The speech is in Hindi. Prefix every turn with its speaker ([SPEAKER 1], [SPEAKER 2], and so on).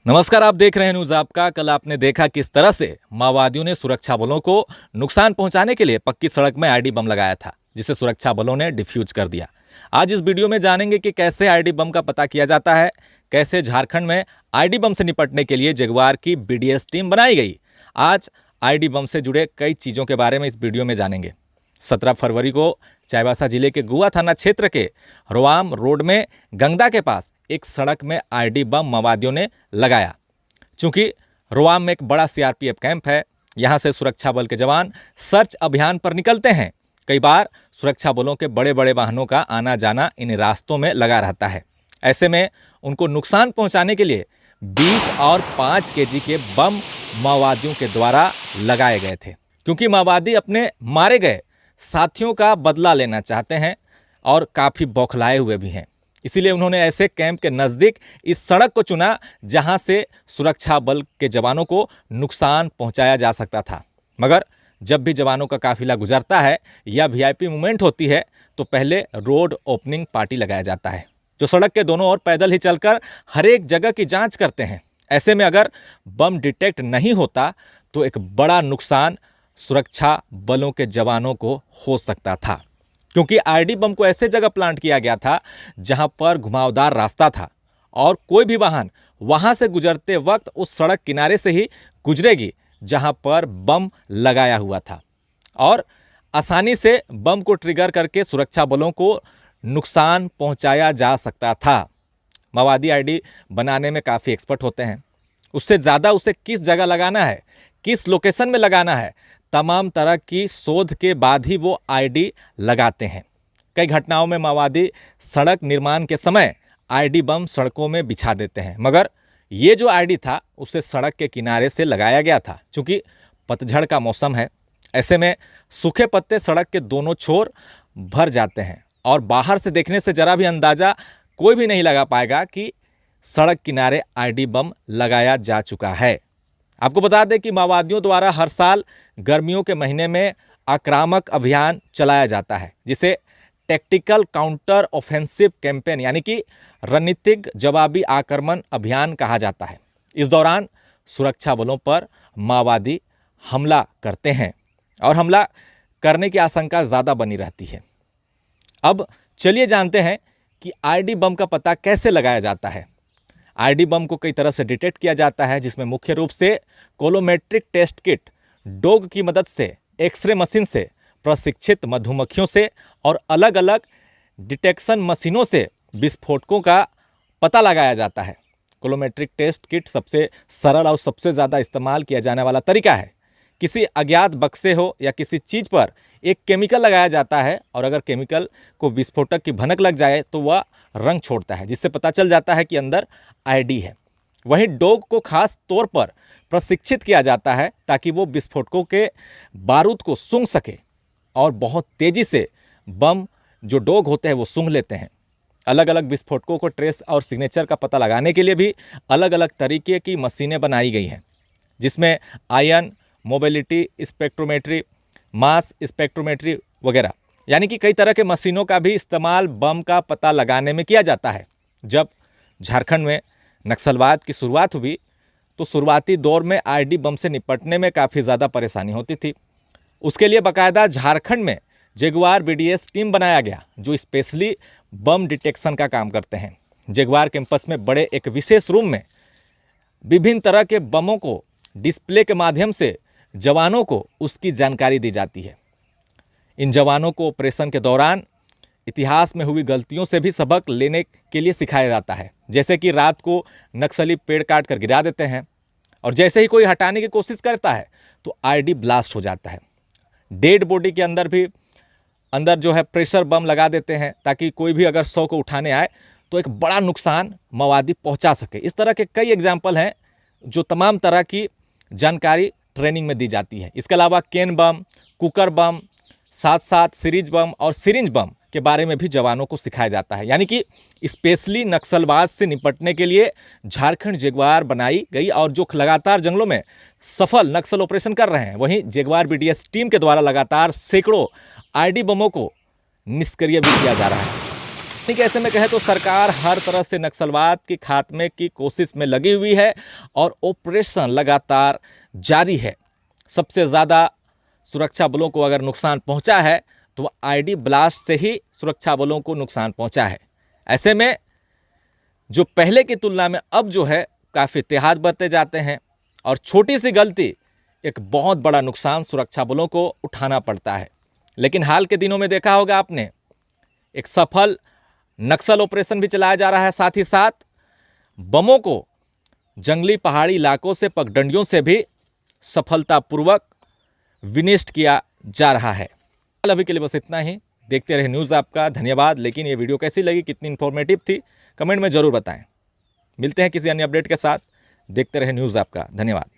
[SPEAKER 1] नमस्कार, आप देख रहे हैं न्यूज आपका। कल आपने देखा किस तरह से माओवादियों ने सुरक्षा बलों को नुकसान पहुंचाने के लिए पक्की सड़क में आईडी बम लगाया था, जिसे सुरक्षा बलों ने डिफ्यूज कर दिया। आज इस वीडियो में जानेंगे कि कैसे आईडी बम का पता किया जाता है, कैसे झारखंड में आईडी बम से निपटने के लिए जगुआर की बीडीएस टीम बनाई गई। आज आईडी बम से जुड़े कई चीज़ों के बारे में इस वीडियो में जानेंगे। 17 फरवरी को चाईबासा जिले के गुआ थाना क्षेत्र के रोआम रोड में गंगदा के पास एक सड़क में आईडी बम माओवादियों ने लगाया। चूंकि रोआम में एक बड़ा सीआरपीएफ कैंप है, यहां से सुरक्षा बल के जवान सर्च अभियान पर निकलते हैं। कई बार सुरक्षा बलों के बड़े बड़े वाहनों का आना जाना इन रास्तों में लगा रहता है। ऐसे में उनको नुकसान पहुंचाने के लिए 20 और 5 केजी के बम माओवादियों के द्वारा लगाए गए थे, क्योंकि माओवादी अपने मारे गए साथियों का बदला लेना चाहते हैं और काफ़ी बौखलाए हुए भी हैं। इसीलिए उन्होंने ऐसे कैंप के नज़दीक इस सड़क को चुना जहां से सुरक्षा बल के जवानों को नुकसान पहुंचाया जा सकता था। मगर जब भी जवानों का काफिला गुजरता है या वीआईपी मूवमेंट होती है तो पहले रोड ओपनिंग पार्टी लगाया जाता है, जो सड़क के दोनों ओर पैदल ही चलकर हर एक जगह की जाँच करते हैं। ऐसे में अगर बम डिटेक्ट नहीं होता तो एक बड़ा नुकसान सुरक्षा बलों के जवानों को हो सकता था, क्योंकि आईडी बम को ऐसे जगह प्लांट किया गया था जहां पर घुमावदार रास्ता था और कोई भी वाहन वहां से गुजरते वक्त उस सड़क किनारे से ही गुजरेगी जहां पर बम लगाया हुआ था, और आसानी से बम को ट्रिगर करके सुरक्षा बलों को नुकसान पहुंचाया जा सकता था। माओवादी आईडी बनाने में काफ़ी एक्सपर्ट होते हैं। उससे ज़्यादा उसे किस जगह लगाना है, किस लोकेशन में लगाना है, तमाम तरह की शोध के बाद ही वो आईडी लगाते हैं। कई घटनाओं में माओवादी सड़क निर्माण के समय आईडी बम सड़कों में बिछा देते हैं, मगर ये जो आईडी था उसे सड़क के किनारे से लगाया गया था। चूँकि पतझड़ का मौसम है, ऐसे में सूखे पत्ते सड़क के दोनों छोर भर जाते हैं और बाहर से देखने से जरा भी अंदाज़ा कोई भी नहीं लगा पाएगा कि सड़क किनारे आईडी बम लगाया जा चुका है। आपको बता दें कि माओवादियों द्वारा हर साल गर्मियों के महीने में आक्रामक अभियान चलाया जाता है, जिसे टैक्टिकल काउंटर ऑफेंसिव कैंपेन यानी कि रणनीतिक जवाबी आक्रमण अभियान कहा जाता है। इस दौरान सुरक्षा बलों पर माओवादी हमला करते हैं और हमला करने की आशंका ज़्यादा बनी रहती है। अब चलिए जानते हैं कि आईडी बम का पता कैसे लगाया जाता है। आईडी बम को कई तरह से डिटेक्ट किया जाता है, जिसमें मुख्य रूप से कोलोमेट्रिक टेस्ट किट, डॉग की मदद से, एक्सरे मशीन से, प्रशिक्षित मधुमक्खियों से और अलग अलग डिटेक्शन मशीनों से विस्फोटकों का पता लगाया जाता है। कोलोमेट्रिक टेस्ट किट सबसे सरल और सबसे ज़्यादा इस्तेमाल किया जाने वाला तरीका है। किसी अज्ञात बक्से हो या किसी चीज़ पर एक केमिकल लगाया जाता है और अगर केमिकल को विस्फोटक की भनक लग जाए तो वह रंग छोड़ता है, जिससे पता चल जाता है कि अंदर आईडी है। वहीं डॉग को खास तौर पर प्रशिक्षित किया जाता है ताकि वो विस्फोटकों के बारूद को सूंघ सके और बहुत तेज़ी से बम जो डॉग होते हैं वो सूंघ लेते हैं। अलग अलग विस्फोटकों को ट्रेस और सिग्नेचर का पता लगाने के लिए भी अलग अलग तरीके की मशीनें बनाई गई हैं, जिसमें ion mobility spectrometry, mass spectrometry वगैरह, यानी कि कई तरह के मशीनों का भी इस्तेमाल बम का पता लगाने में किया जाता है। जब झारखंड में नक्सलवाद की शुरुआत हुई तो शुरुआती दौर में आईडी बम से निपटने में काफ़ी ज़्यादा परेशानी होती थी। उसके लिए बाकायदा झारखंड में जगुआर बीडीएस टीम बनाया गया, जो स्पेशली बम डिटेक्शन का काम करते हैं। जगुआर कैंपस में बड़े एक विशेष रूम में विभिन्न तरह के बमों को डिस्प्ले के माध्यम से जवानों को उसकी जानकारी दी जाती है। इन जवानों को ऑपरेशन के दौरान इतिहास में हुई गलतियों से भी सबक लेने के लिए सिखाया जाता है। जैसे कि रात को नक्सली पेड़ काट कर गिरा देते हैं और जैसे ही कोई हटाने की कोशिश करता है तो आईडी ब्लास्ट हो जाता है। डेड बॉडी के अंदर जो है प्रेशर बम लगा देते हैं ताकि कोई भी अगर 100 को उठाने आए तो एक बड़ा नुकसान माओवादी पहुंचा सके। इस तरह के कई एग्जाम्पल हैं जो तमाम तरह की जानकारी ट्रेनिंग में दी जाती है। इसके अलावा केन बम, कुकर बम, साथ साथ सीरीज बम और सिरिंज बम के बारे में भी जवानों को सिखाया जाता है। यानी कि स्पेशली नक्सलवाद से निपटने के लिए झारखंड जगुआर बनाई गई और जो लगातार जंगलों में सफल नक्सल ऑपरेशन कर रहे हैं, वहीं जगुआर बीडीएस टीम के द्वारा लगातार सैकड़ों आईडी बमों को निष्क्रिय भी किया जा रहा है। कि ऐसे में कहे तो सरकार हर तरह से नक्सलवाद के खात्मे की कोशिश में लगी हुई है और ऑपरेशन लगातार जारी है। सबसे ज़्यादा सुरक्षा बलों को अगर नुकसान पहुंचा है तो आईडी ब्लास्ट से ही सुरक्षा बलों को नुकसान पहुंचा है। ऐसे में जो पहले की तुलना में अब जो है काफ़ी एहतियात बरते जाते हैं और छोटी सी गलती एक बहुत बड़ा नुकसान सुरक्षा बलों को उठाना पड़ता है। लेकिन हाल के दिनों में देखा होगा आपने, एक सफल नक्सल ऑपरेशन भी चलाया जा रहा है, साथ ही साथ बमों को जंगली पहाड़ी इलाकों से पगडंडियों से भी सफलतापूर्वक विनिष्ट किया जा रहा है। अभी के लिए बस इतना ही। देखते रहे न्यूज़ आपका। धन्यवाद। लेकिन ये वीडियो कैसी लगी, कितनी इन्फॉर्मेटिव थी, कमेंट में ज़रूर बताएं। मिलते हैं किसी अन्य अपडेट के साथ। देखते रहे न्यूज़ आपका। धन्यवाद।